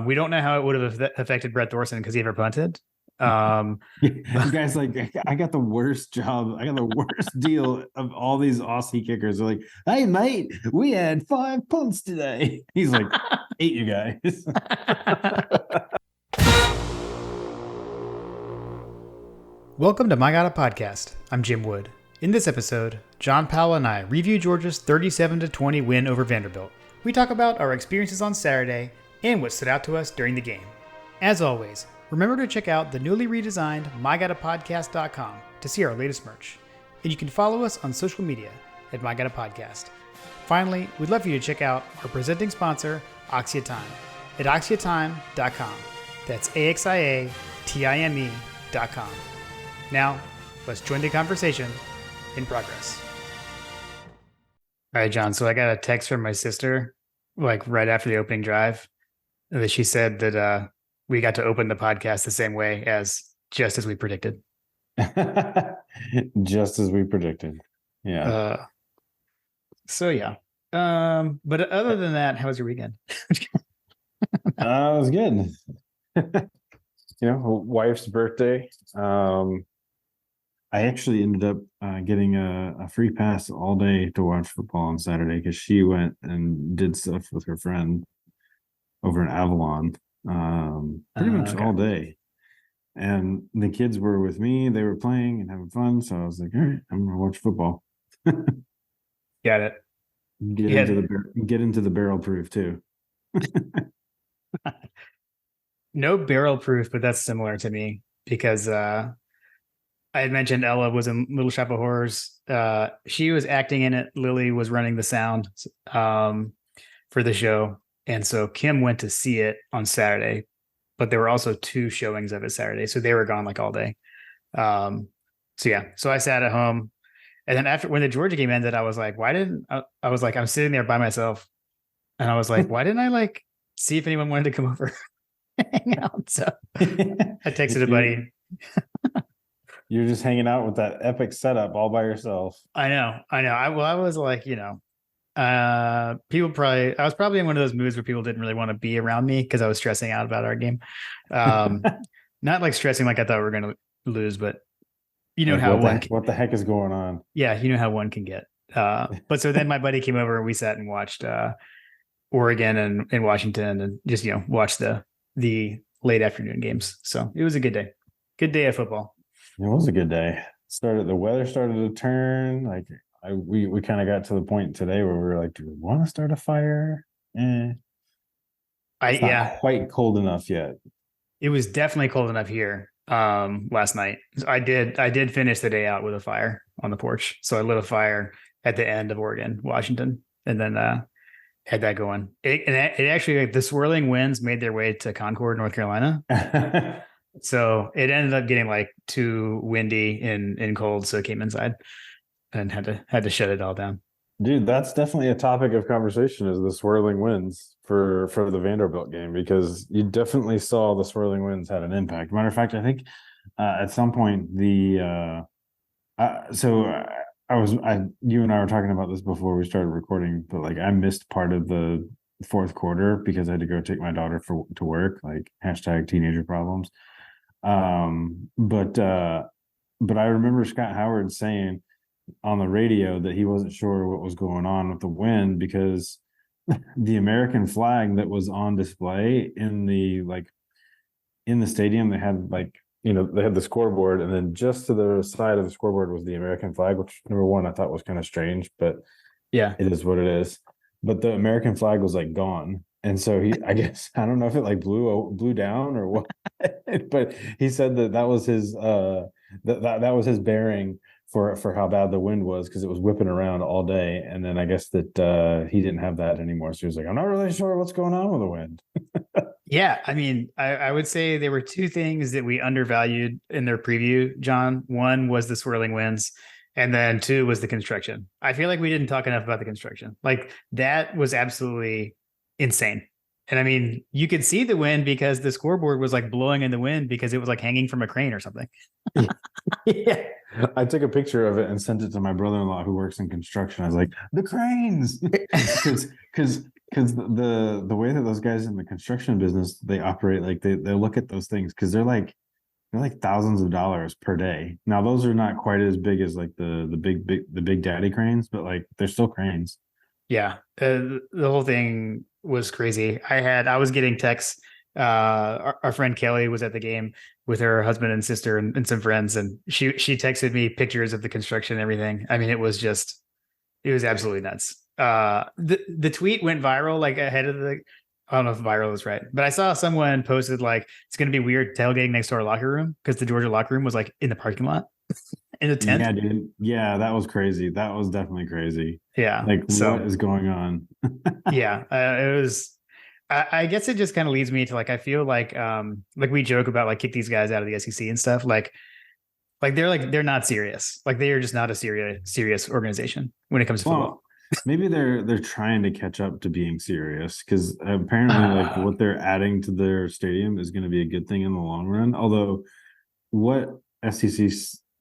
We don't know how it would have affected Brett Thorson because he ever punted. Um, You guys, like, I got the worst job. I got the worst deal of all these Aussie kickers. They're like, hey, mate, we had 5 punts today. He's like, 8, you guys. Welcome to My God a Podcast. I'm Jim Wood. In this episode, John Powell and I review Georgia's 37-20 win over Vanderbilt. We talk about our experiences on Saturday and what stood out to us during the game. As always, remember to check out the newly redesigned MyGottaPodcast.com to see our latest merch. And you can follow us on social media at MyGottaPodcast. Finally, we'd love for you to check out our presenting sponsor, AxiaTime, at AxiaTime.com. That's AXIATIME.com. Now, let's join the conversation in progress. All right, John. So I got a text from my sister, like right after the opening drive, that she said that we got to open the podcast the same way just as we predicted. Just as we predicted. Yeah. So yeah. But other than that, how was your weekend? It was good. Wife's birthday. I actually ended up getting a free pass all day to watch football on Saturday because she went and did stuff with her friend over in Avalon pretty much all day. And the kids were with me. They were playing and having fun. So I was like, all right, I'm going to watch football. Got it. Get into the barrel proof too. No barrel proof, but that's similar to me because I had mentioned Ella was in Little Shop of Horrors. She was acting in it. Lily was running the sound for the show. And so Kim went to see it on Saturday, but there were also 2 showings of it Saturday. So they were gone like all day. So I sat at home. And then when the Georgia game ended, I was like, I was sitting there by myself. And I was like, why didn't I see if anyone wanted to come over and hang out? So I texted a buddy. You're just hanging out with that epic setup all by yourself. I know. I was like, I was probably in one of those moods where people didn't really want to be around me because I was stressing out about our game. Not like stressing like I thought we were going to lose, but what the heck is going on? Yeah, you know how one can get. But so then my buddy came over and we sat and watched Oregon and Washington and just watched the late afternoon games. So it was a good day. Good day of football. It was a good day. The weather started to turn. We kind of got to the point today where we were like, do we want to start a fire? It's not quite cold enough yet. It was definitely cold enough here last night. I did finish the day out with a fire on the porch. So I lit a fire at the end of Oregon, Washington, and then had that going. It actually, the swirling winds made their way to Concord, North Carolina. So it ended up getting too windy and cold, so it came inside and had to shut it all down. Dude, that's definitely a topic of conversation, is the swirling winds for the Vanderbilt game, because you definitely saw the swirling winds had an impact. Matter of fact, I think at some point you and I were talking about this before we started recording, but I missed part of the fourth quarter because I had to go take my daughter to work, hashtag teenager problems. But I remember Scott Howard saying on the radio that he wasn't sure what was going on with the wind because the American flag that was on display in the stadium, they had they had the scoreboard, and then just to the side of the scoreboard was the American flag, which, number one, I thought was kind of strange, but yeah, it is what it is. But the American flag was gone. And so I guess, I don't know if it blew down or what, but he said that was his, that was his bearing for how bad the wind was, because it was whipping around all day. And then I guess that he didn't have that anymore. So he was like, I'm not really sure what's going on with the wind. Yeah. I mean, I would say there were 2 things that we undervalued in their preview, John. One was the swirling winds. And then 2 was the construction. I feel like we didn't talk enough about the construction. That was absolutely insane. And I mean, you could see the wind because the scoreboard was blowing in the wind because it was hanging from a crane or something. Yeah. I took a picture of it and sent it to my brother-in-law who works in construction. I was like, the cranes. Because the way that those guys in the construction business they operate, like they look at those things because they're like thousands of dollars per day. Now those are not quite as big as like the big daddy cranes, but like they're still cranes. Yeah, the whole thing was crazy. I was getting texts. Our friend Kelly was at the game with her husband and sister and some friends, and she texted me pictures of the construction and everything. I mean, it was absolutely nuts. The tweet went viral like ahead of the. I don't know if viral is right, but I saw someone posted like it's going to be weird tailgating next to our locker room because the Georgia locker room was like in the parking lot in a tent. Yeah, dude. Yeah, that was crazy. That was definitely crazy. Yeah, Like, what so is going on? yeah, it was. I guess it just kind of leads me to like I feel like we joke about like kick these guys out of the SEC and stuff like they're not serious like they are just not a serious organization when it comes to football. Well, maybe they're trying to catch up to being serious because apparently, like, what they're adding to their stadium is going to be a good thing in the long run. Although, what SEC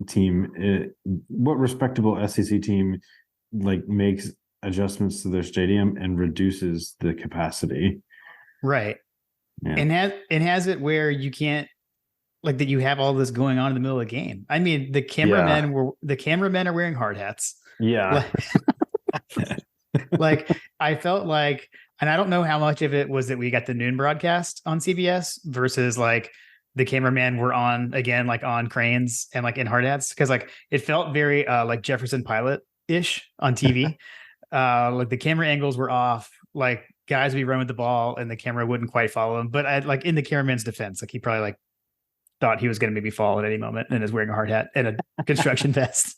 team, what respectable SEC team, like, makes adjustments to their stadium and reduces the capacity? Right, Yeah, and has it where you can't like that you have all this going on in the middle of the game. I mean, yeah, the cameramen are wearing hard hats. yeah, Like, like I felt like, and I don't know how much of it was that we got the noon broadcast on CBS versus like the cameramen were on again, like on cranes and like in hard hats. Cause like it felt very like Jefferson Pilot ish on TV. Like the camera angles were off, like guys would be running with the ball and the camera wouldn't quite follow him. But I like in the cameraman's defense, like he probably like thought he was going to maybe fall at any moment and is wearing a hard hat and a construction vest.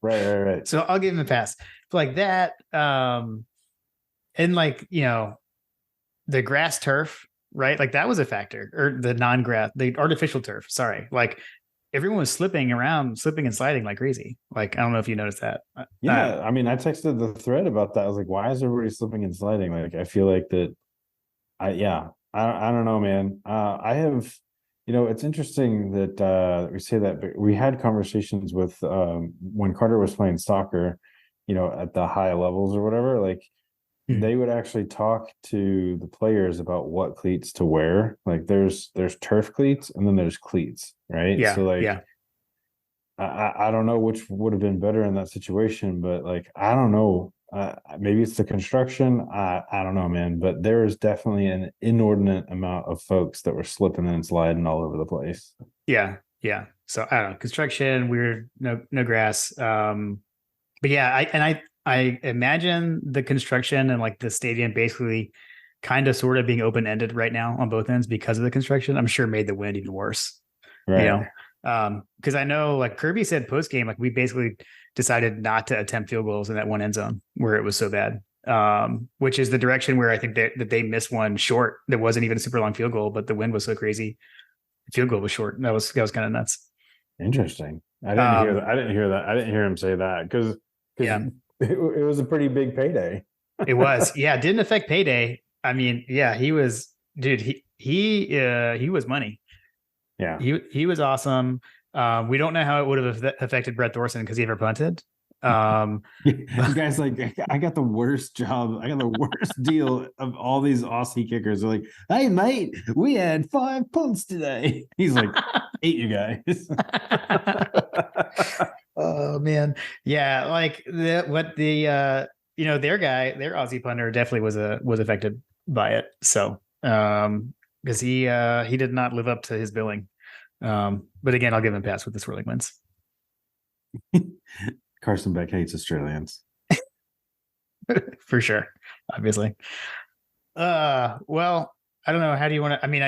right. So I'll give him a pass. Like that, and like the grass turf, right? Like that was a factor, or the non-grass, the artificial turf. Sorry, like everyone was slipping around, slipping and sliding like crazy. Like I don't know if you noticed that. Yeah, I mean, I texted the thread about that. I was like, why is everybody slipping and sliding? Like, I feel like that. Yeah, I don't know, man. I have, it's interesting that we say that, but we had conversations with when Carter was playing soccer, at the high levels or whatever. Like, Mhm. they would actually talk to the players about what cleats to wear. Like, there's turf cleats and then there's cleats, right? So Yeah, like yeah, I don't know which would have been better in that situation, but like I don't know. Maybe it's the construction. I don't know, man. But there is definitely an inordinate amount of folks that were slipping and sliding all over the place. yeah, yeah. So I don't know, construction, weird, no grass. But yeah, I imagine the construction and like the stadium basically kind of sort of being open ended right now on both ends because of the construction. I'm sure made the wind even worse. You Right. know, because I know like Kirby said post game, like we basically decided not to attempt field goals in that one end zone where it was so bad. Which is the direction where I think that they missed one short that wasn't even a super long field goal, but the wind was so crazy. The field goal was short. That was kind of nuts. Interesting. I didn't hear that. Um, I didn't hear that. I didn't hear him say that because yeah, it was a pretty big payday. it was. Yeah, it didn't affect payday. I mean, yeah, he was dude, he was money. Yeah. He was awesome. We don't know how it would have affected Brett Thorson because he ever punted. The guy's like, I got the worst job. I got the worst deal of all these Aussie kickers. They're like, hey, mate, we had 5 punts today. He's like, ate you guys. Oh man, yeah, like their Aussie punter definitely was affected by it. So because he did not live up to his billing. But again, I'll give him a pass with the swirling wins. Carson Beck hates Australians. For sure, obviously. Well, I don't know. How do you want to? I mean,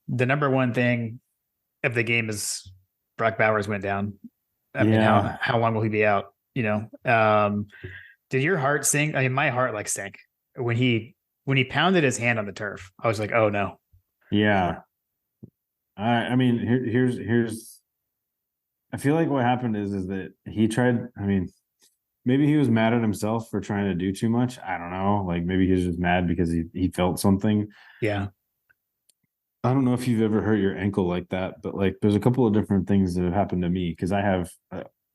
the number one thing of the game is Brock Bowers went down. I mean, Yeah. how long will he be out? Did your heart sink? I mean, my heart like sank when he pounded his hand on the turf. I was like, oh no. Yeah. I mean, here's I feel like what happened is that he tried, I mean, maybe he was mad at himself for trying to do too much. I don't know. Like maybe he was just mad because he felt something. Yeah. I don't know if you've ever hurt your ankle like that, but like there's a couple of different things that have happened to me because I have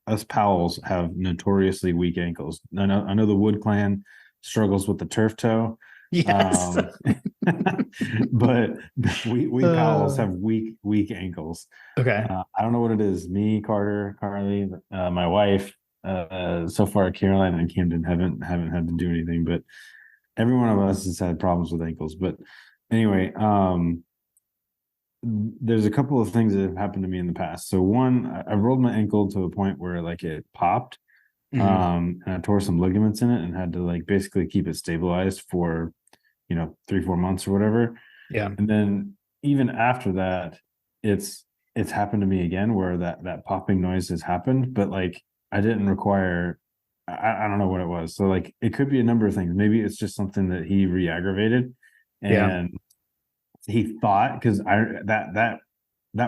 us Powells have notoriously weak ankles. I know the Wood Clan struggles with the turf toe, Yes. um, but we Powells Uh, have weak ankles. okay. I don't know what it is. Me, Carter, Carly, my wife, so far Caroline and Camden haven't had to do anything, but every one of us has had problems with ankles. But anyway, there's a couple of things that have happened to me in the past. So one, I rolled my ankle to a point where like it popped, Mhm. and I tore some ligaments in it and had to like basically keep it stabilized for 3-4 months or whatever. Yeah. And then even after that, it's it's happened to me again where that popping noise has happened, but like I didn't require. I don't know what it was. So like it could be a number of things. Maybe it's just something that he re-aggravated, Yeah. and he thought because that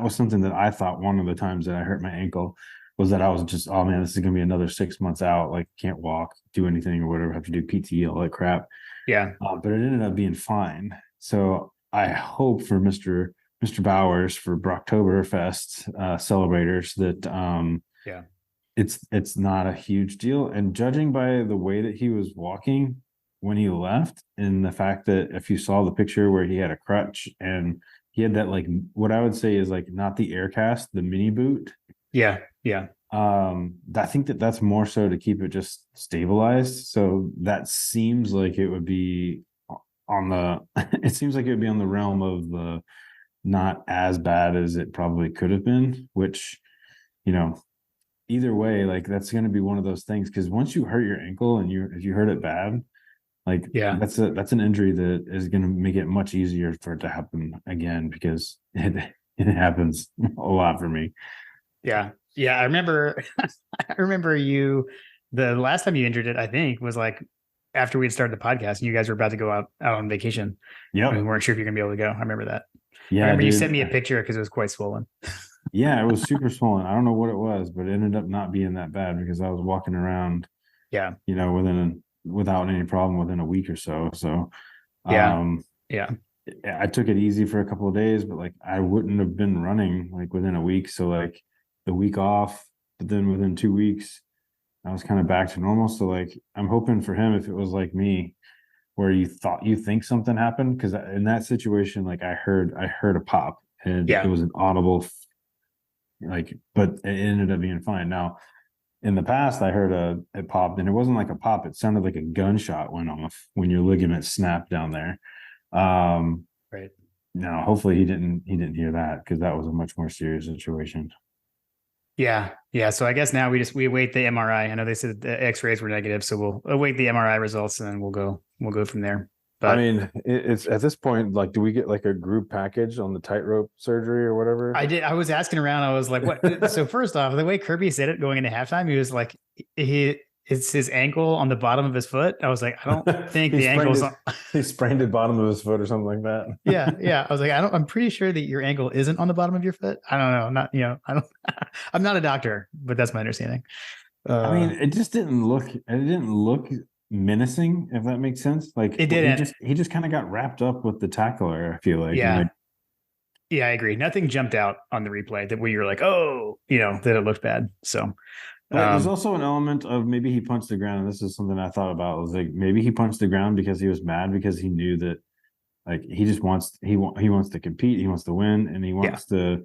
was something that I thought one of the times that I hurt my ankle was that I was just, oh man, this is gonna be another 6 months out, like can't walk, do anything or whatever, have to do PT, all that crap. Yeah. But it ended up being fine. So I hope for Mr. Bowers for Brocktoberfest celebrators that Yeah. it's not a huge deal. And judging by the way that he was walking when he left, and the fact that if you saw the picture where he had a crutch and he had that like what I would say is like not the air cast, the mini boot. Yeah. Yeah. I think that that's more so to keep it just stabilized. So that seems like it would be on the it seems like it would be on the realm of the not as bad as it probably could have been, which you know either way, like that's going to be one of those things because once you hurt your ankle and you if you hurt it bad, like Yeah. that's an injury that is going to make it much easier for it to happen again because it happens a lot for me. Yeah. Yeah. I remember, I remember the last time you injured it, I think was like after we had started the podcast and you guys were about to go out on vacation. And we Yep. weren't sure if you're going to be able to go. I remember that. I Yeah, remember you sent dude. me a picture because it was quite swollen. Yeah, it was super swollen. I don't know what it was, but it ended up not being that bad because I was walking around, Yeah. without any problem within a week or so. So, Yeah. um, Yeah. I took it easy for a couple of days, but like I wouldn't have been running like within a week. So like the week off, but then within 2 weeks, I was kind of back to normal. So like I'm hoping for him if it was like me, where you think something happened, because in that situation, like I heard a pop and it Yeah. was an audible like, but it ended up being fine. Now in the past, I heard it popped, and it wasn't like a pop. It sounded like a gunshot went off when your ligament snapped down there. Um, Right. no, hopefully he didn't hear that because that was a much more serious situation. Yeah. Yeah. So I guess now we await the MRI. I know they said the x-rays were negative, so we'll await the MRI results and then we'll go from there. I But mean, it's at this point, like, do we get like a group package on the tightrope surgery or whatever? I was asking around. I was like, what? So first off, the way Kirby said it going into halftime, he was like, it's his ankle on the bottom of his foot. I was like, I don't think he the sprained ankle's his on. he sprained the bottom of his foot or something like that. Yeah. Yeah. I was like, I'm pretty sure that your ankle isn't on the bottom of your foot. I don't know. Not, I don't, I'm not a doctor, but that's my understanding. I mean, it didn't look menacing, if that makes sense. Like It he didn't. just kind of got wrapped up with the tackler, I feel like. And Yeah. like, Yeah. I agree. Nothing jumped out on the replay that where you're like, oh, that it looked bad. So, but there's also an element of maybe he punched the ground, and this is something I thought about, was like maybe he punched the ground because he was mad because he knew that like he wants to compete, he wants to win, and he yeah. wants to,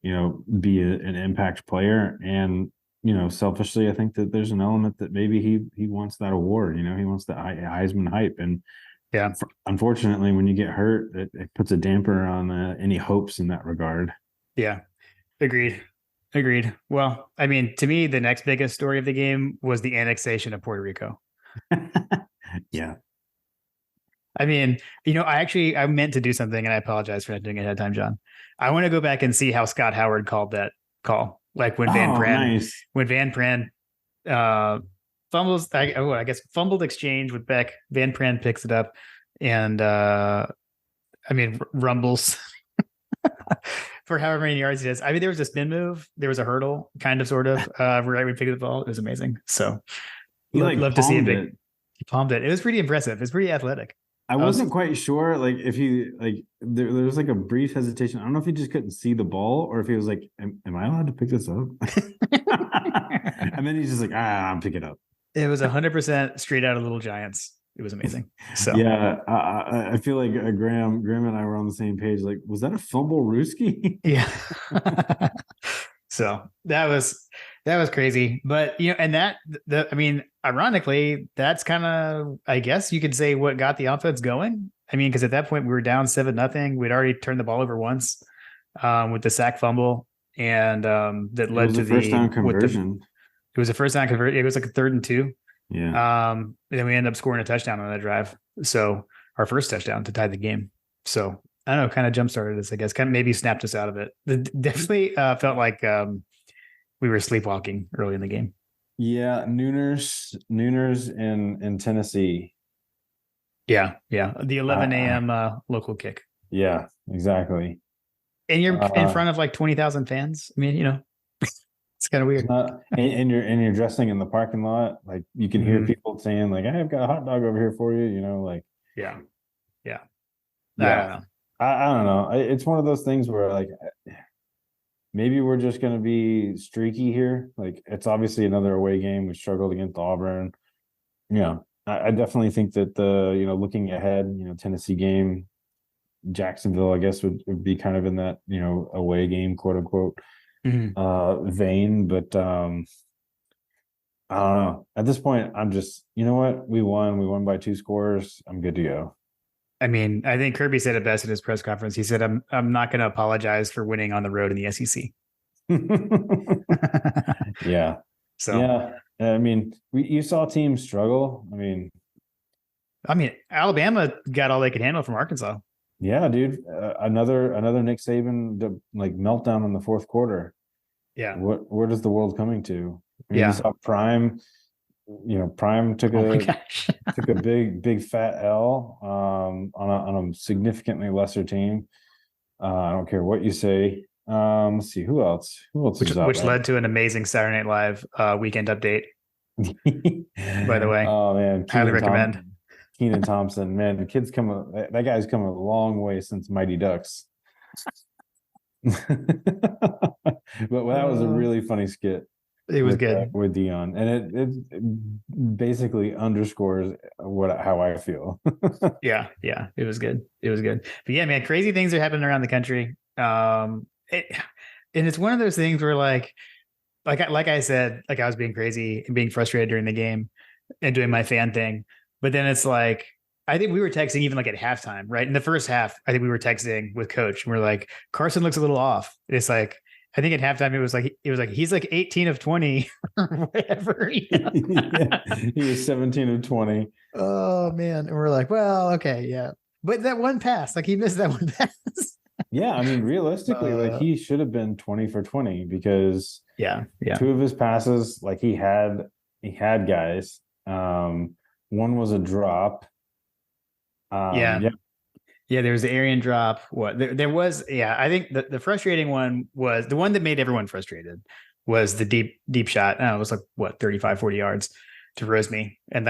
be an impact player. And selfishly, I think that there's an element that maybe he wants that award. He wants the Heisman hype. And Yeah. unfortunately, when you get hurt, it puts a damper on any hopes in that regard. Yeah. Agreed. Agreed. Well, I mean, to me, the next biggest story of the game was the annexation of Puerto Rico. Yeah. I mean, I meant to do something and I apologize for not doing it ahead of time, John. I want to go back and see how Scott Howard called that call. Like Oh, nice. When Van Pran fumbles, I guess fumbled exchange with Beck. Van Pran picks it up and rumbles for however many yards he does. I mean, there was a spin move, there was a hurdle, kind of, sort of, where I would pick up the ball. It was amazing. So He like love to see a palmed big. it. He palmed it. It was pretty impressive. It's pretty athletic. I wasn't quite sure, like if he like there was like a brief hesitation. I don't know if he just couldn't see the ball or if he was like, "Am I allowed to pick this up?" And then he's just like, "I'll pick it up." It was 100% straight out of Little Giants. It was amazing. So Yeah, I feel like Graham and I were on the same page. Like, was that a fumble, Rooski? yeah. So that was crazy. But and I mean, ironically, that's kind of, I guess you could say, what got the offense going. I mean, because at that point we were down 7-0. We'd already turned the ball over once with the sack fumble, and that led to the first down conversion. It was a first down conversion. It was like a 3rd and 2. Yeah. Then we ended up scoring a touchdown on that drive. So our first touchdown to tie the game. So I don't know, kind of jump started us, I guess, kind of maybe snapped us out of it. Definitely felt like we were sleepwalking early in the game. Yeah, Nooners in Tennessee. Yeah. The 11 a.m. Local kick. Yeah, exactly. And you're in front of like 20,000 fans. I mean, it's kind of weird. And you're dressing in the parking lot. Like you can hear people saying like, "I've got a hot dog over here for you." Like yeah. I don't know. It's one of those things where like maybe we're just going to be streaky here. Like it's obviously another away game. We struggled against Auburn. I definitely think that looking ahead, Tennessee game, Jacksonville, I guess would be kind of in that, away game, quote unquote, vein. But I don't know. At this point, I'm just, you know what? We won by 2 scores. I'm good to go. I mean, I think Kirby said it best in his press conference. He said, I'm not going to apologize for winning on the road in the SEC. Yeah. So, yeah. I mean, you saw teams struggle. I mean, Alabama got all they could handle from Arkansas. Yeah, dude. Another Nick Saban like meltdown in the 4th quarter. Yeah. Where does the world coming to? I mean, Yeah. You saw Prime. Prime took took a big fat L on a significantly lesser team. I don't care what you say. Let's see who else. Which led to an amazing Saturday Night Live weekend update. By the way, oh man, highly recommend. Kenan Thompson, man, that guy's come a long way since Mighty Ducks. But that was a really funny skit. It was good with Dion, and it basically underscores how I feel. Yeah, it was good. But yeah, man, crazy things are happening around the country. And it's one of those things where like I said, like I was being crazy and being frustrated during the game and doing my fan thing, but then it's like I think we were texting even like at halftime, right? In the first half, I think we were texting with Coach, and we're like, Carson looks a little off. It's like, I think at halftime it was like he's like 18 of 20 or whatever. Yeah, he was 17 of 20. Oh man. And we're like, well, okay, yeah. But that one pass, like he missed that one pass. Yeah, I mean, realistically, like he should have been 20 for 20 because 2 of his passes, like he had guys. One was a drop. Yeah, there was the Arian drop. There was, I think the frustrating one was the one that made everyone frustrated was the deep shot. It was like 35, 40 yards to Roseme. And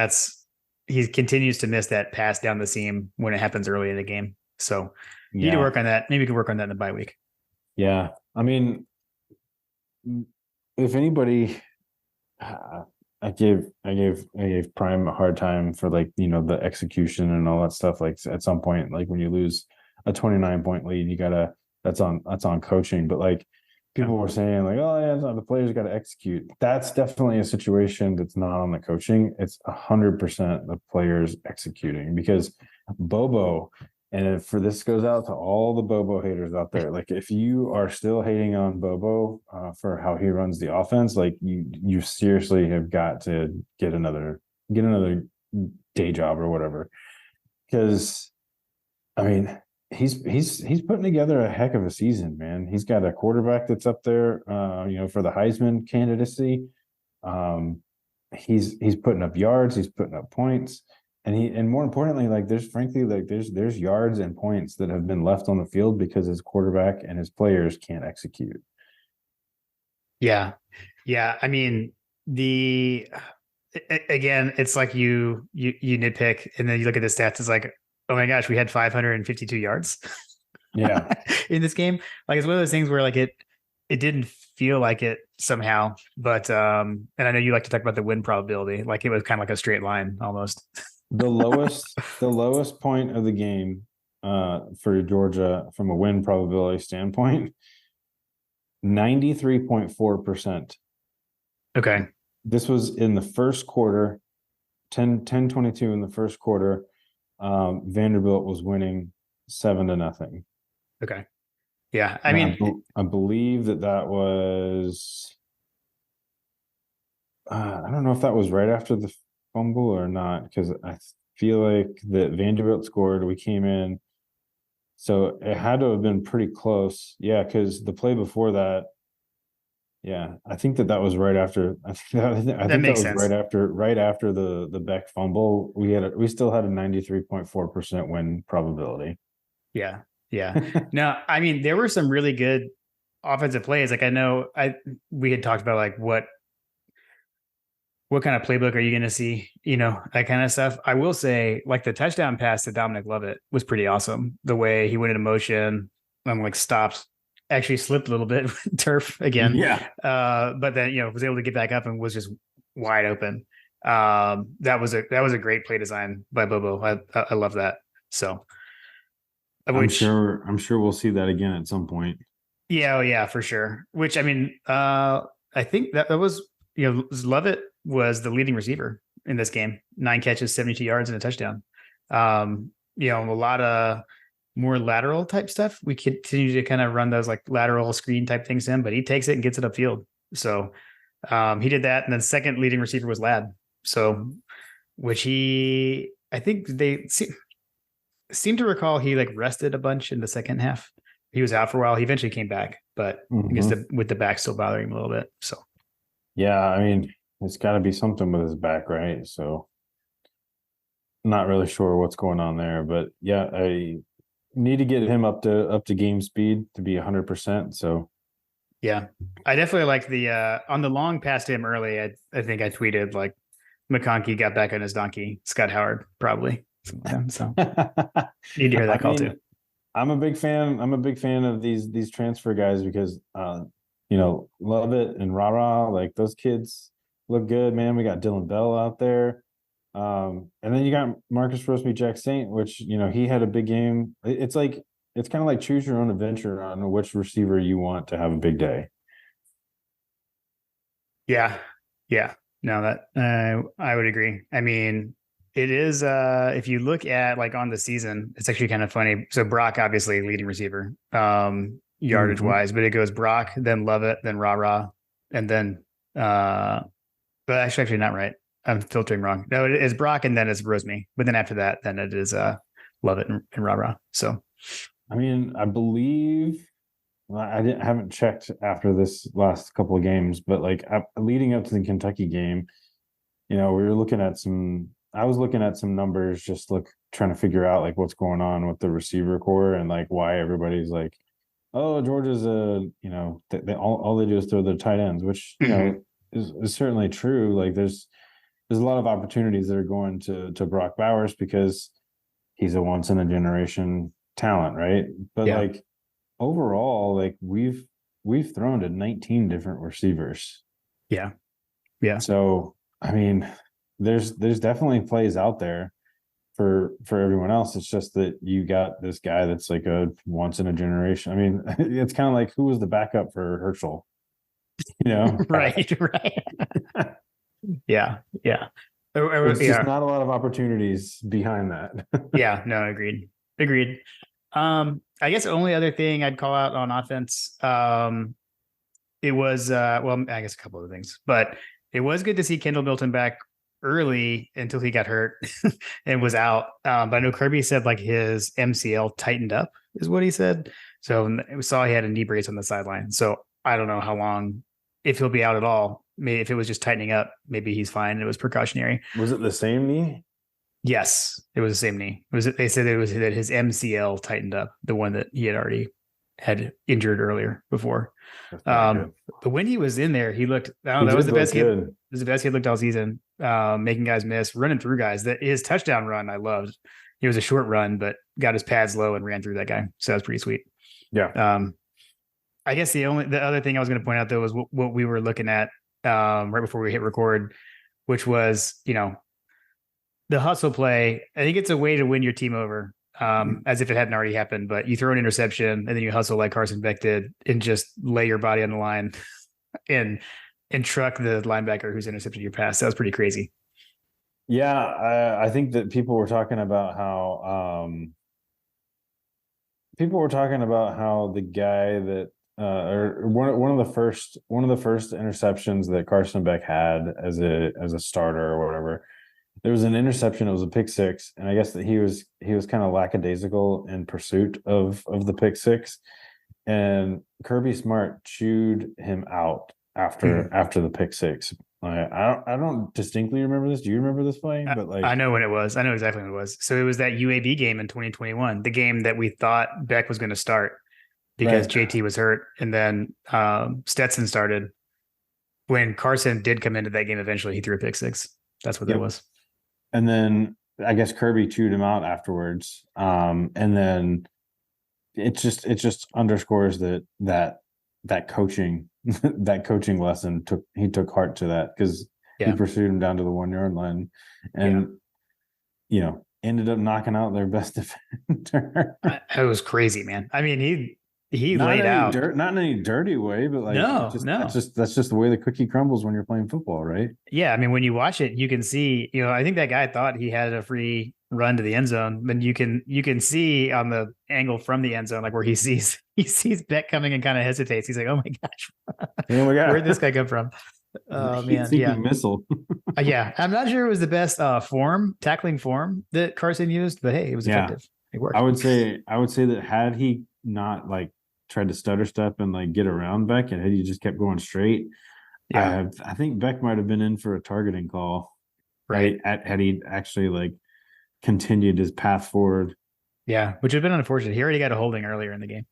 he continues to miss that pass down the seam when it happens early in the game. So you need to work on that. Maybe we can work on that in the bye week. Yeah. I mean, if anybody, I gave Prime a hard time for like, the execution and all that stuff. Like at some point, like when you lose a 29-point lead, that's on coaching. But like people were saying like, oh yeah, the players got to execute. That's definitely a situation that's not on the coaching. It's 100% the players executing because Bobo. And for this goes out to all the Bobo haters out there. Like if you are still hating on Bobo for how he runs the offense, like you seriously have got to get another day job or whatever. Because I mean, he's putting together a heck of a season, man. He's got a quarterback that's up there, for the Heisman candidacy. He's putting up yards, he's putting up points. And more importantly, like there's yards and points that have been left on the field because his quarterback and his players can't execute. Yeah. I mean, again, it's like you nitpick and then you look at the stats. It's like, oh my gosh, we had 552 yards Yeah. in this game. Like it's one of those things where like it didn't feel like it somehow, but and I know you like to talk about the win probability, like it was kind of like a straight line almost. The lowest point of the game for Georgia from a win probability standpoint, 93.4%. Okay. This was in the first quarter, 10-22 in the first quarter. Vanderbilt was winning 7-0. Okay. Yeah. I And mean, I believe that was I don't know if that was right after the fumble or not, because I feel like that Vanderbilt scored, we came in, so it had to have been pretty close. Yeah, because the play before that, yeah, I think that was right after. I that think that makes was sense. right after the Beck fumble. We still had a 93.4% win probability. Yeah. Yeah. No, I mean, there were some really good offensive plays. Like I know we had talked about like what kind of playbook are you going to see, that kind of stuff. I will say like the touchdown pass to Dominic Lovett was pretty awesome. The way he went into motion, like stopped, actually slipped a little bit turf again. Yeah. But then, was able to get back up and was just wide open. That was a great play design by Bobo. I love that. So, I'm sure we'll see that again at some point. Yeah, oh yeah, for sure. Which I mean, I think that was Lovett was the leading receiver in this game. 9 catches, 72 yards, and a touchdown. A lot of more lateral type stuff. We continue to kind of run those like lateral screen type things in, but he takes it and gets it upfield. So he did that, and then second leading receiver was Ladd. So which I think they seem to recall he like rested a bunch in the second half. He was out for a while. He eventually came back, but I guess with the back still bothering him a little bit. So, yeah, I mean, it's got to be something with his back, right? So, not really sure what's going on there, but yeah, I need to get him up to game speed to be 100%. So, yeah, I definitely like the on the long pass to him early. I think I tweeted like McConkey got back on his donkey. Scott Howard probably. So need to hear that call too. I'm a big fan of these transfer guys because Lovett and Rara, like those kids look good, man. We got Dylan Bell out there. And then you got Marcus Roseby Jack Saint, which he had a big game. It's kind of like choose your own adventure on which receiver you want to have a big day. Yeah. Yeah. No, that I would agree. I mean, it is if you look at like on the season, it's actually kind of funny. So Brock obviously leading receiver, yardage wise, but it goes Brock, then Lovett, then Rah, and then but actually not right. I'm filtering wrong. No, it is Brock and then it's Rosemy. But then after that, then it is Lovett and Rah. So I mean, I believe I haven't checked after this last couple of games, but like leading up to the Kentucky game, we were looking at I was looking at some numbers, just trying to figure out like what's going on with the receiver core and like why everybody's like, oh, Georgia's all they do is throw their tight ends, which is certainly true. Like there's a lot of opportunities that are going to Brock Bowers because he's a once in a generation talent, right? But like overall, like we've thrown to 19 different receivers. Yeah. Yeah. So I mean, there's definitely plays out there for everyone else. It's just that you got this guy that's like a once in a generation. I mean, it's kind of like who was the backup for Herschel? Right. Yeah. It's just not a lot of opportunities behind that. Yeah, no, agreed. I guess the only other thing I'd call out on offense, it was I guess a couple of things, but it was good to see Kendall Milton back early until he got hurt and was out. But I know Kirby said like his MCL tightened up is what he said. So we saw he had a knee brace on the sideline. So I don't know how long, if he'll be out at all. Maybe if it was just tightening up, maybe he's fine. It was precautionary. Was it the same knee? Yes, it was the same knee. They said it was that his MCL tightened up, the one that he had already had injured earlier before. But when he was in there, he looked. That was the best. It was the best he looked all season. Making guys miss, running through guys. That his touchdown run, I loved. It was a short run, but got his pads low and ran through that guy. So that was pretty sweet. Yeah. I guess the other thing I was going to point out though was what we were looking at right before we hit record, which was, the hustle play. I think it's a way to win your team over, as if it hadn't already happened. But you throw an interception and then you hustle like Carson Beck did and just lay your body on the line and truck the linebacker who's intercepted your pass. That was pretty crazy. Yeah, I think that people were talking about how the guy that or one of the first interceptions that Carson Beck had as a starter or whatever. There was an interception. It was a pick six, and I guess that he was kind of lackadaisical in pursuit of the pick six, and Kirby Smart chewed him out after the pick six. I don't distinctly remember this. Do you remember this play? But like, I know when it was. I know exactly when it was. So it was that UAB game in 2021, the game that we thought Beck was going to start because JT was hurt, and then Stetson started. When Carson did come into that game, eventually he threw a pick six. That's what that was. And then I guess Kirby chewed him out afterwards. And then it just underscores that coaching that coaching lesson took heart to that, because he pursued him down to the 1 yard line and ended up knocking out their best defender. It was crazy, man. I mean, he laid out not in any dirty way, but like that's just the way the cookie crumbles when you're playing football, right? Yeah, I mean, when you watch it, you can see, I think that guy thought he had a free run to the end zone, but you can see on the angle from the end zone, like where he sees Beck coming and kind of hesitates. He's like, "Oh my gosh, where'd this guy come from?" Oh man, yeah, missile. Yeah, I'm not sure it was the best tackling form that Carson used, but hey, it was effective. It worked. I would say that had he not like tried to stutter step and like get around Beck, and had he just kept going straight, I think Beck might have been in for a targeting call, right? Had he actually like continued his path forward. Yeah, which would have been unfortunate. He already got a holding earlier in the game.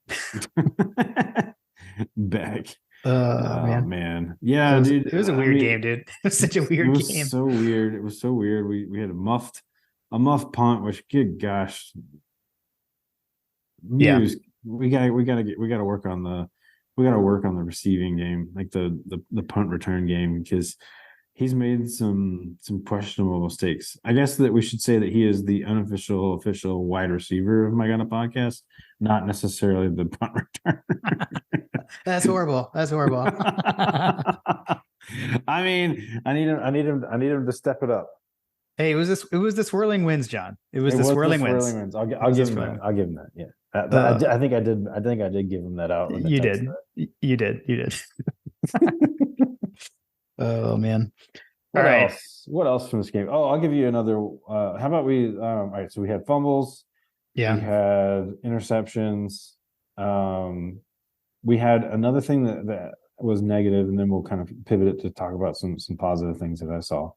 Beck. Man. Yeah, dude. It was a weird game, dude. It was such a weird game. So weird. It was so weird. We had a muffed punt, which, good gosh. Yeah. We gotta work on the receiving game, like the punt return game, because he's made some questionable mistakes. I guess that we should say that he is the official wide receiver of My Gunna podcast, not necessarily the punt return. That's horrible. I mean, I need him to step it up. Hey, it was the swirling winds, John. It was the swirling winds. I'll give him that. I'll give him that. Yeah. I think I did give him that out. You did. Oh man. What else from this game? Oh, I'll give you another. How about we? All right. So we had fumbles. Yeah. We had interceptions. We had another thing that was negative, and then we'll kind of pivot it to talk about some positive things that I saw.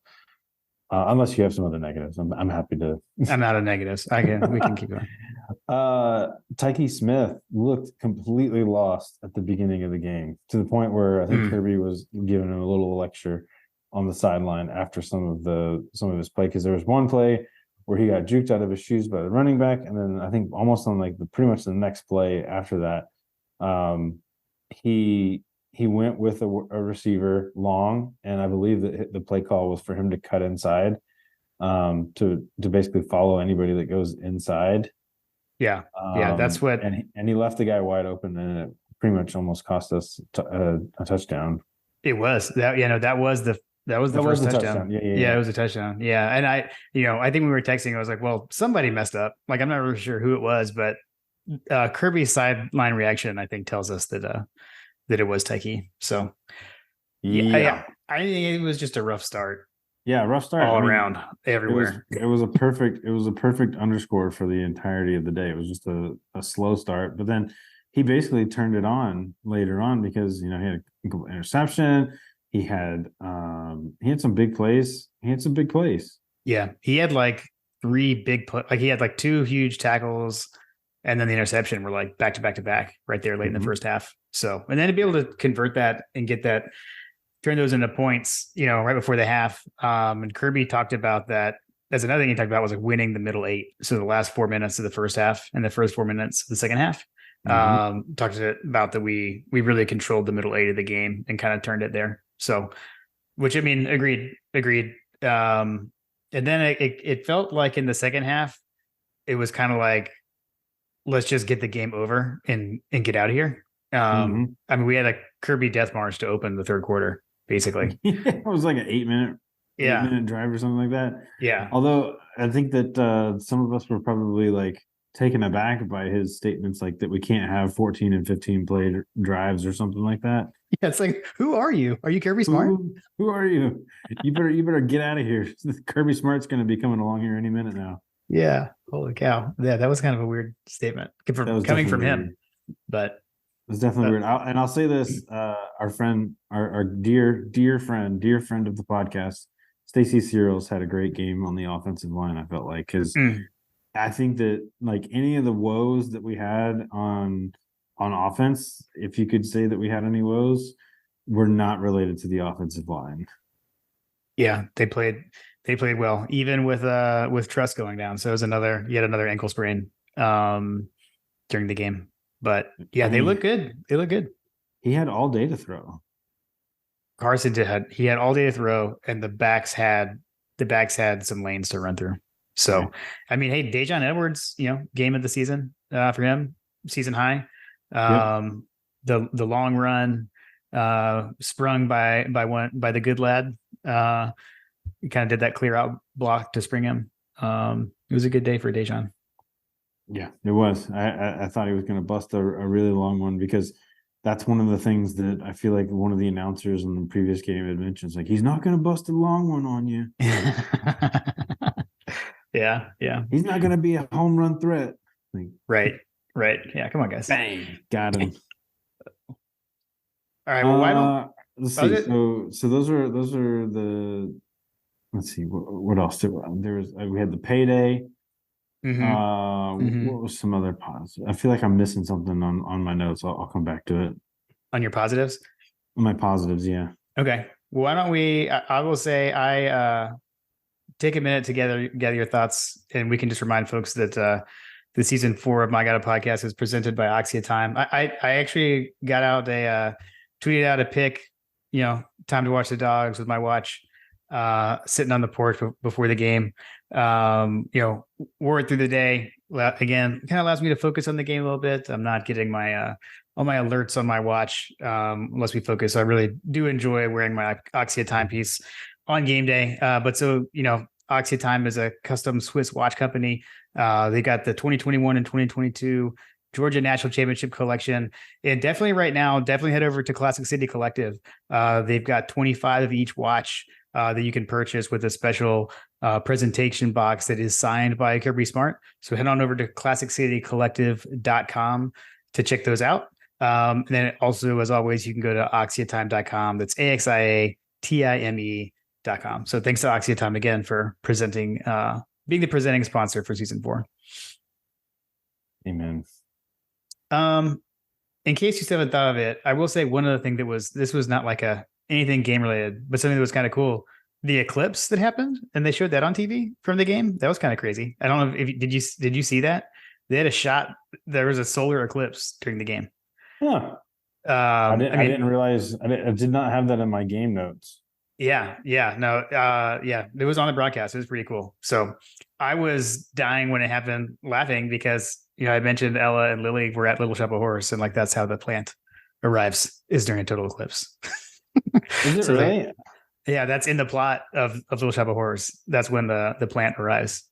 Unless you have some other negatives, I'm happy to. I'm out of negatives. We can keep going. Tyke Smith looked completely lost at the beginning of the game, to the point where I think Kirby was giving him a little lecture on the sideline after some of his play, because there was one play where he got juked out of his shoes by the running back, and then I think almost on like pretty much the next play after that, he went with a receiver long, and I believe that the play call was for him to cut inside, to basically follow anybody that goes inside. Yeah, that's what. And he left the guy wide open, and it pretty much almost cost us a touchdown. It was that. That was the first touchdown. Yeah, it was a touchdown. Yeah, and I think we were texting. I was like, well, somebody messed up. Like, I'm not really sure who it was, but Kirby's sideline reaction, I think, tells us that it was Tyke. So I think it was just a rough start. Yeah, rough start all around, everywhere. It was a perfect underscore for the entirety of the day. It was just a slow start, but then he basically turned it on later on, because he had a complete interception. He had some big plays. Yeah, he had like 3 big like he had like 2 huge tackles, and then the interception were like back to back to back right there late in the first half. So, and then to be able to convert that and get that, turn those into points, right before the half. And Kirby talked about that that's another thing he talked about was like winning the middle 8. So the last 4 minutes of the first half and the first 4 minutes of the second half. Talked about that we really controlled the middle 8 of the game and kind of turned it there. So, which I mean, agreed. And then it felt like in the second half, it was kind of like, let's just get the game over and get out of here. I mean, we had a Kirby Death March to open the third quarter, basically. It was like an 8 minute Yeah. 8 minute drive or something like that. Yeah. Although I think that some of us were probably like taken aback by his statements, like that we can't have 14 and 15 play drives or something like that. Yeah, it's like, who are you? Are you Kirby Smart? Who are you? You better get out of here. Kirby Smart's going to be coming along here any minute now. Yeah. Holy cow. Yeah, that was kind of a weird statement coming from him. Weird. But it's definitely weird. I'll say this: our friend, our dear friend of the podcast, Stacey Searles, had a great game on the offensive line. I felt like because I think that like any of the woes that we had on offense, if you could say that we had any woes, were not related to the offensive line. Yeah, they played well, even with Truss going down. So it was yet another ankle sprain during the game. But yeah, they look good. They look good. He had all day to throw. Carson he had all day to throw, and the backs had some lanes to run through. So, right. I mean, hey, Dejon Edwards, game of the season for him, season high. The long run sprung by the good lad. He kind of did that clear out block to spring him. It was a good day for Dejon. Yeah, it was. I thought he was going to bust a really long one because that's one of the things that I feel like one of the announcers in the previous game had mentioned. It's like, he's not going to bust a long one on you. Yeah. He's not going to be a home run threat. Like, right. Yeah, come on, guys. Bang, got him. All right. Well, why don't let's see? So those are the. Let's see what else there was. We had the payday. What was some other positives? I feel like I'm missing something on my notes. I'll come back to it. On your positives? My positives, yeah. Okay. Well, why don't we? I will say take a minute to gather your thoughts, and we can just remind folks that the season 4 of My God Podcast is presented by Oxia Time. I actually got out tweeted out a pic, time to watch the dogs with my watch, sitting on the porch before the game. Wore it through the day. Again, kind of allows me to focus on the game a little bit. I'm not getting my all my alerts on my watch unless we focus. So I really do enjoy wearing my Oxia timepiece on game day. But Oxia Time is a custom Swiss watch company. They got the 2021 and 2022 Georgia National Championship collection. And definitely right now, head over to Classic City Collective. They've got 25 of each watch that you can purchase with a special presentation box that is signed by Kirby Smart. So head on over to classiccitycollective.com to check those out. And then also, as always, you can go to oxiatime.com. That's AXIATIME.com. So thanks to Oxia Time again for being the presenting sponsor for season 4. Amen. In case you still haven't thought of it, I will say one other thing this was not like anything game related, but something that was kind of cool. The eclipse that happened, and they showed that on TV from the game. That was kind of crazy. I don't know if did you see that? They had a shot. There was a solar eclipse during the game. Yeah. I didn't realize. I did not have that in my game notes. Yeah. No. It was on the broadcast. It was pretty cool. So I was dying when it happened, laughing because I mentioned Ella and Lily were at Little Shop of Horrors, and like that's how the plant arrives is during a total eclipse. Is it really? Yeah, that's in the plot of Little Shop of Horrors. That's when the plant arrives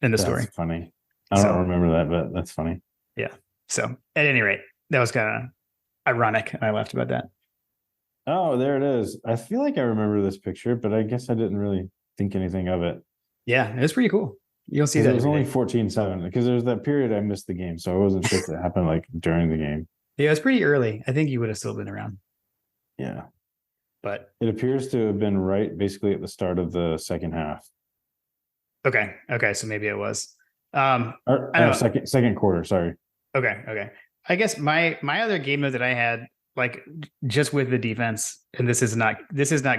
in the story. That's funny. I don't remember that, but that's funny. Yeah. So at any rate, that was kind of ironic, and I laughed about that. Oh, there it is. I feel like I remember this picture, but I guess I didn't really think anything of it. Yeah, it was pretty cool. You'll see that. It was only 14-7 because there was that period I missed the game, so I wasn't sure if it happened like during the game. Yeah, it was pretty early. I think you would have still been around. Yeah. But it appears to have been right basically at the start of the second half. Okay. So maybe it was. Second quarter, sorry. Okay. I guess my other game mode that I had, like, just with the defense, and this is not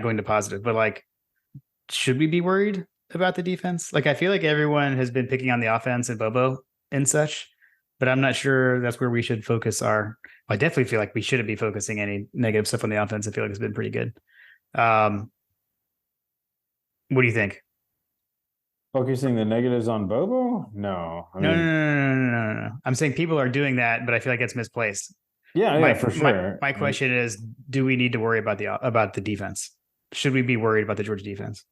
going to positive, but like, should we be worried about the defense. Like I feel like everyone has been picking on the offense and Bobo and such, but I'm not sure that's where we should focus our. I definitely feel like we shouldn't be focusing any negative stuff on the offense. I feel like it's been pretty good. Um, what do you think? Focusing the negatives on Bobo? No, I No, no, mean, no, no, no, no, no, no. I'm saying people are doing that, but I feel like it's misplaced. yeah, My for my sure. my question is, do we need to worry about the defense? Should we be worried about the Georgia defense?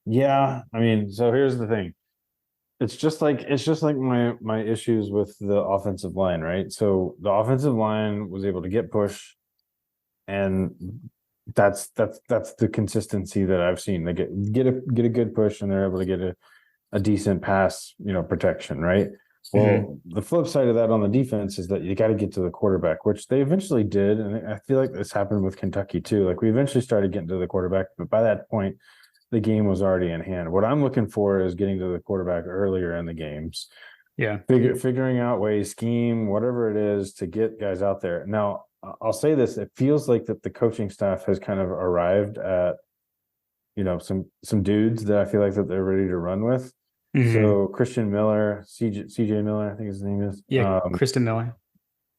Yeah, I mean, so here's the thing. It's just like my issues with the offensive line, right? So the offensive line was able to get push, and that's the consistency that I've seen. They get a good push, and they're able to get a decent pass, protection, right? Well, the flip side of that on the defense is that you got to get to the quarterback, which they eventually did, and I feel like this happened with Kentucky too. Like we eventually started getting to the quarterback, but by that point, the game was already in hand. What I'm looking for is getting to the quarterback earlier in the games, Yeah. figuring out ways, scheme, whatever it is to get guys out there. Now, I'll say this: it feels like that the coaching staff has kind of arrived at, some dudes that I feel like that they're ready to run with. Mhm. So Christian Miller, CJ Miller, I think his name is. Yeah. Kristen Miller.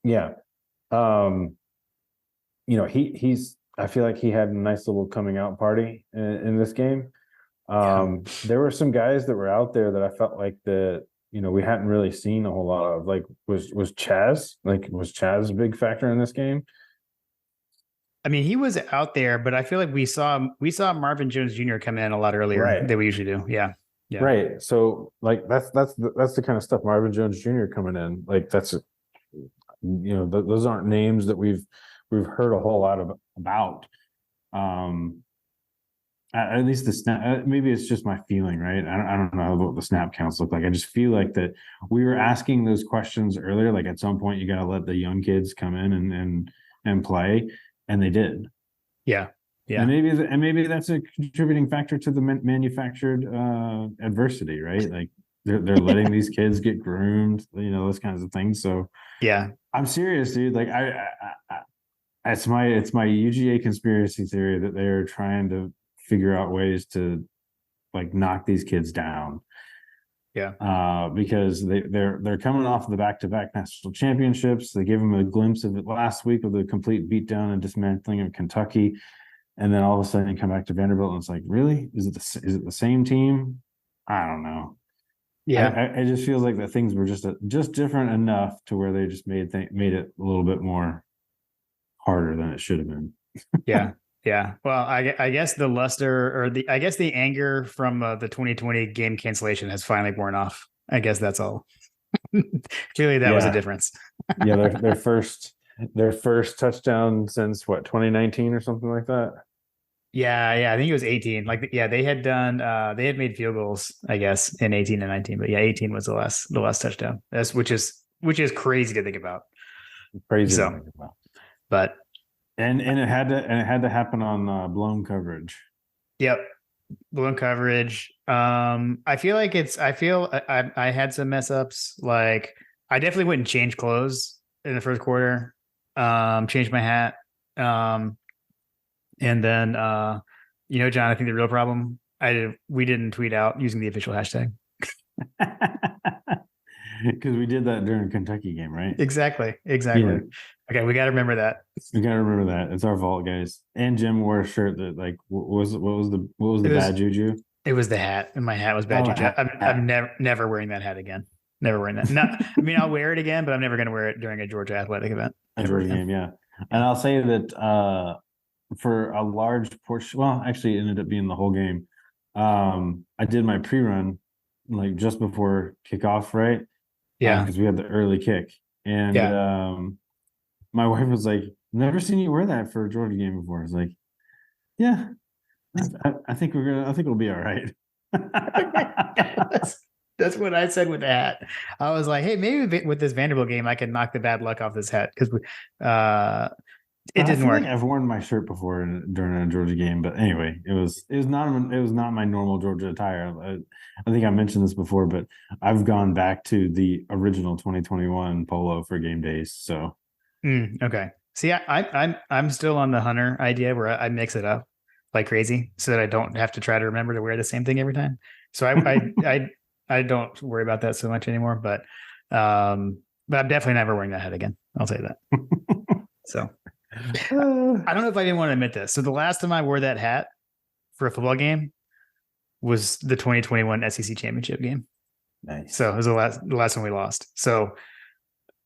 Yeah. Um, he's I feel like he had a nice little coming out party in this game. Yeah. There were some guys that were out there that I felt like that, we hadn't really seen a whole lot of. Like was Chaz, was Chaz a big factor in this game? I mean, he was out there, but I feel like we saw Marvin Jones Jr. come in a lot earlier Right. than we usually do. Yeah. Yeah. Right. So like that's the kind of stuff. Marvin Jones Jr. coming in, like those aren't names that we've heard a whole lot about. Um, at least the snap, maybe it's just my feeling, right? I don't know what the snap counts look like. I just feel like that we were asking those questions earlier. Like at some point, you got to let the young kids come in and play, and they did. Yeah. Yeah. And maybe that's a contributing factor to the manufactured adversity, right? Like they're letting these kids get groomed, those kinds of things. So Yeah. I'm serious, dude. Like it's my UGA conspiracy theory that they're trying to figure out ways to like knock these kids down. Yeah. Because they're coming off of the back-to-back national championships. They gave them a glimpse of it last week with the complete beatdown and dismantling of Kentucky, and then all of a sudden you come back to Vanderbilt and it's like, really? Is it the same team? I don't know. Yeah. I just feels like that things were just different enough to where they just made it a little bit more harder than it should have been. Yeah. Yeah. Well, I guess the luster or I guess the anger from the 2020 game cancellation has finally worn off. I guess that's all. Clearly, that was a difference. Yeah, their first touchdown since what, 2019 or something like that. Yeah, yeah, I think it was 18. Like, yeah, they had made field goals, I guess, in 18 and 19. But yeah, 18 was the last touchdown. Which is crazy to think about. Crazy So, to think about. But and it had to happen on blown coverage. Yep. Blown coverage. I feel like I had some mess ups. Like I definitely wouldn't change clothes in the first quarter. Change my hat. And then John, I think the real problem, we didn't tweet out using the official hashtag. Because we did that during Kentucky game, right? Exactly. Yeah. Okay, we got to remember that. We got to remember that. It's our fault, guys. And Jim wore a shirt that like what was the bad juju? It was the hat, and my hat was bad juju. I'm never wearing that hat again. Never wearing that. Not, I mean, I'll wear it again, but I'm never going to wear it during a Georgia athletic event. A Georgia game, yeah. And I'll say that for a large portion, well, actually, it ended up being the whole game. I did my pre-run like just before kickoff, right? Yeah, because we had the early kick, and my wife was like, "Never seen you wear that for a Georgia game before." I was like, "Yeah, I think it'll be all right." That's what I said with the hat. I was like, "Hey, maybe with this Vanderbilt game, I can knock the bad luck off this hat because it didn't work." Like I've worn my shirt before during a Georgia game, but anyway, it was not my normal Georgia attire. I think I mentioned this before, but I've gone back to the original 2021 polo for game days. So okay. See, I'm still on the Hunter idea where I mix it up. like crazy so that I don't have to try to remember to wear the same thing every time. So I don't worry about that so much anymore, but I'm definitely never wearing that hat again. I'll tell you that. So I don't know if I even want to admit this. So the last time I wore that hat for a football game was the 2021 SEC championship game. Nice. So it was the last one we lost. So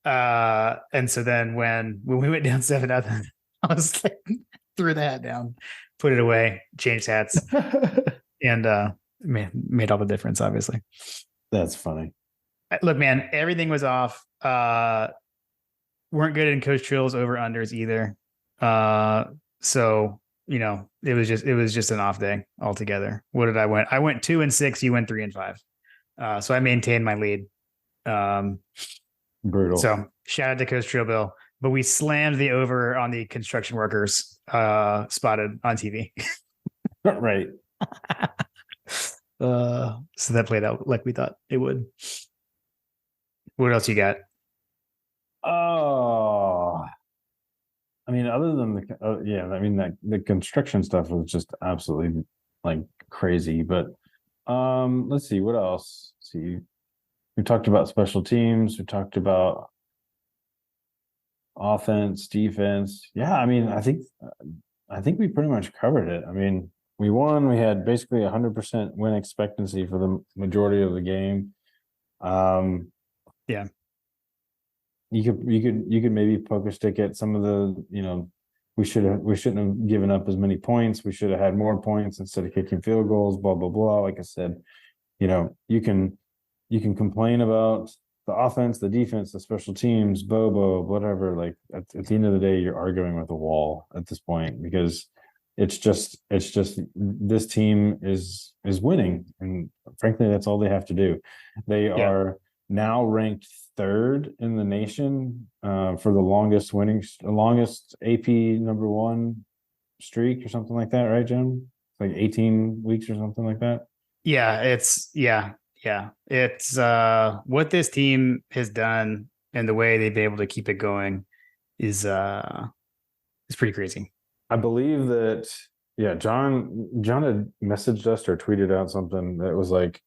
and so then when we went down 7-0, I was like, threw the hat down, put it away, changed hats, and made all the difference, obviously. That's funny. Look, man, everything was off. Weren't good in Coach Trill's over unders either. So you know, it was just an off day altogether. What did I win? I went 2-6. You went 3-5. So I maintained my lead. Brutal. So shout out to Coach Trill Bill. But we slammed the over on the construction workers spotted on TV. Right. So that played out like we thought it would. What else you got? Oh, I mean, other than the construction stuff was just absolutely like crazy. But let's see what else. Let's see, we talked about special teams. We talked about offense, defense. Yeah, I mean, I think we pretty much covered it. I mean, we won. We had basically 100% win expectancy for the majority of the game. Yeah. You could maybe poke a stick at some of the, we shouldn't have given up as many points. We should have had more points instead of kicking field goals, blah, blah, blah. Like I said, you can complain about the offense, the defense, the special teams, whatever. Like at the end of the day, you're arguing with a wall at this point, because it's just this team is winning. And frankly, that's all they have to do. They are now ranked third in the nation for the longest AP number one streak or something like that, right, Jim? Like 18 weeks or something like that. Yeah, it's what this team has done and the way they've been able to keep it going is pretty crazy. I believe that John had messaged us or tweeted out something that was like,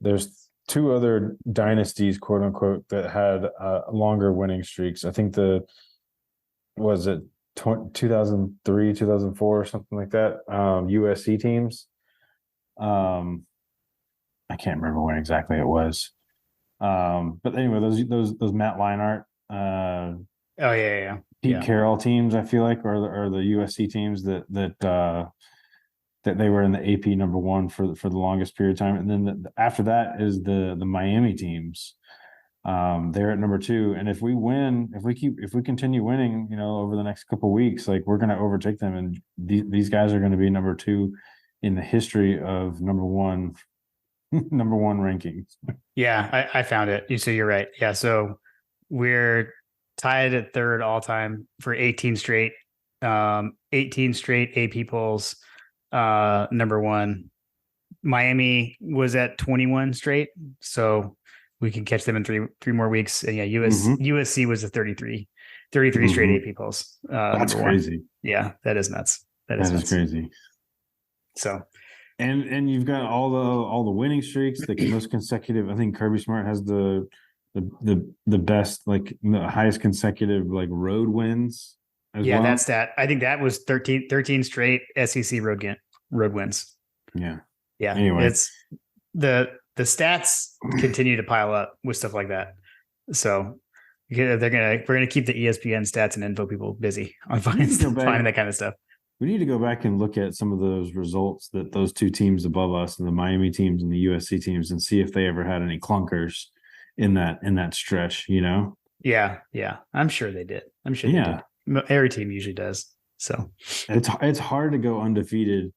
there's two other dynasties, quote unquote, that had longer winning streaks. I think was it 2003, 2004, or something like that. USC teams. I can't remember when exactly it was. But anyway, those Matt Leinart, Pete Carroll teams, I feel like, are the USC teams that they were in the AP number one for the longest period of time. And then after that is the Miami teams. They're at number two. And if we continue winning, over the next couple of weeks, like, we're going to overtake them. And these guys are going to be number two in the history of number one rankings. Yeah, I found it. So you're right. Yeah. So we're tied at third all time for 18 straight AP polls. Number one. Miami was at 21 straight, so we can catch them in three more weeks. And USC was a 33 straight AP polls. That's crazy. Yeah, that is nuts. That is crazy. So, and you've got all the winning streaks, the most consecutive. I think Kirby Smart has the best, like, the highest consecutive, like, road wins. That's that. I think that was 13 straight SEC road wins. Yeah. Anyway, it's the stats continue to pile up with stuff like that. So we're gonna keep the ESPN stats and info people busy on finding that kind of stuff. We need to go back and look at some of those results that those two teams above us, and the Miami teams and the USC teams, and see if they ever had any clunkers in that stretch. Yeah, I'm sure they did. I'm sure they did. Every team usually does. So it's hard to go undefeated.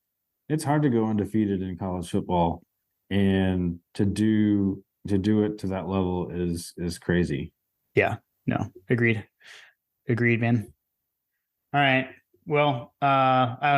It's hard to go undefeated in college football, and to do it to that level is crazy. Yeah, no, agreed, man. All right. Well,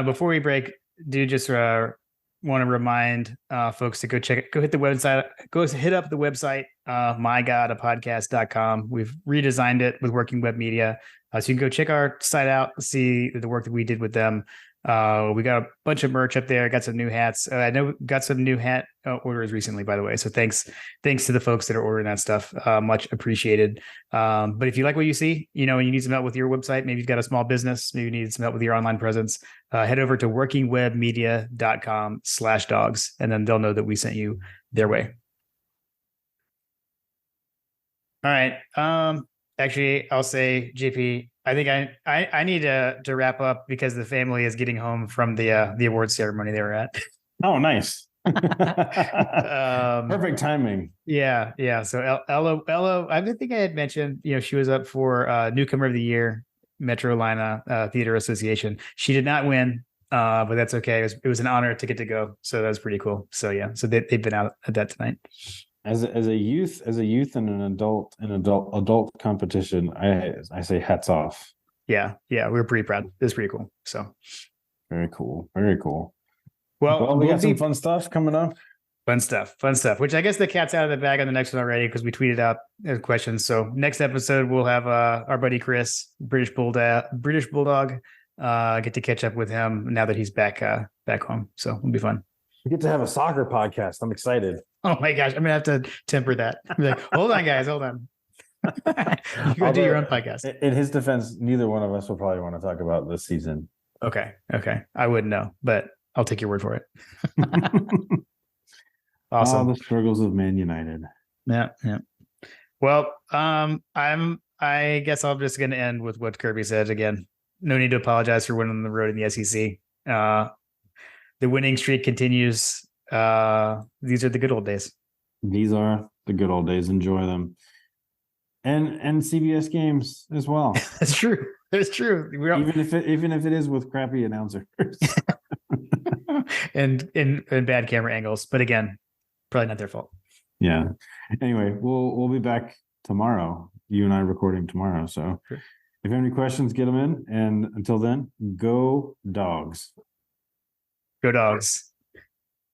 before we break, do just want to remind folks to go hit the website, hit up the website, mygodapodcast.com. We've redesigned it with Working Web Media. So you can go check our site out, see the work that we did with them. We got a bunch of merch up there. Got some new hats. I know got some new hat orders recently, by the way. So thanks to the folks that are ordering that stuff. Much appreciated. But if you like what you see, you know, and you need some help with your website, maybe you've got a small business, maybe you need some help with your online presence, head over to workingwebmedia.com/dogs, and then they'll know that we sent you their way. All right. Actually, I'll say, JP, I think I need to wrap up because the family is getting home from the awards ceremony they were at. Oh, nice. Um, Perfect timing. Yeah. So Ella, I think I had mentioned, you know, she was up for newcomer of the year, Metro Atlanta Theater Association. She did not win, but that's okay. It was an honor to get to go. So that was pretty cool. So yeah, so they've been out at that tonight. As a youth and an adult competition, I say hats off. Yeah, we were pretty proud. It was pretty cool. So Very cool. Very cool. well, We got some fun stuff coming up. Fun stuff. Which I guess the cat's out of the bag on the next one already because we tweeted out questions. So next episode we'll have our buddy Chris, British Bulldog, get to catch up with him now that he's back home. So it'll be fun. We get to have a soccer podcast. I'm excited. Oh my gosh, I'm gonna have to temper that. I'm like, hold on, guys, hold on. You go do your own podcast. In his defense, neither one of us will probably want to talk about this season. Okay. I wouldn't know, but I'll take your word for it. Awesome. The struggles of Man United. Yeah. Well, I guess I'm just gonna end with what Kirby said again. No need to apologize for winning the road in the SEC. The winning streak continues. These are the good old days. These are the good old days. Enjoy them. And CBS games as well. That's true. It's true. Even if it is with crappy announcers. and bad camera angles. But again, probably not their fault. Yeah. Anyway, we'll be back tomorrow. You and I recording tomorrow. So sure. If you have any questions, get them in. And until then, go dogs. Go dogs.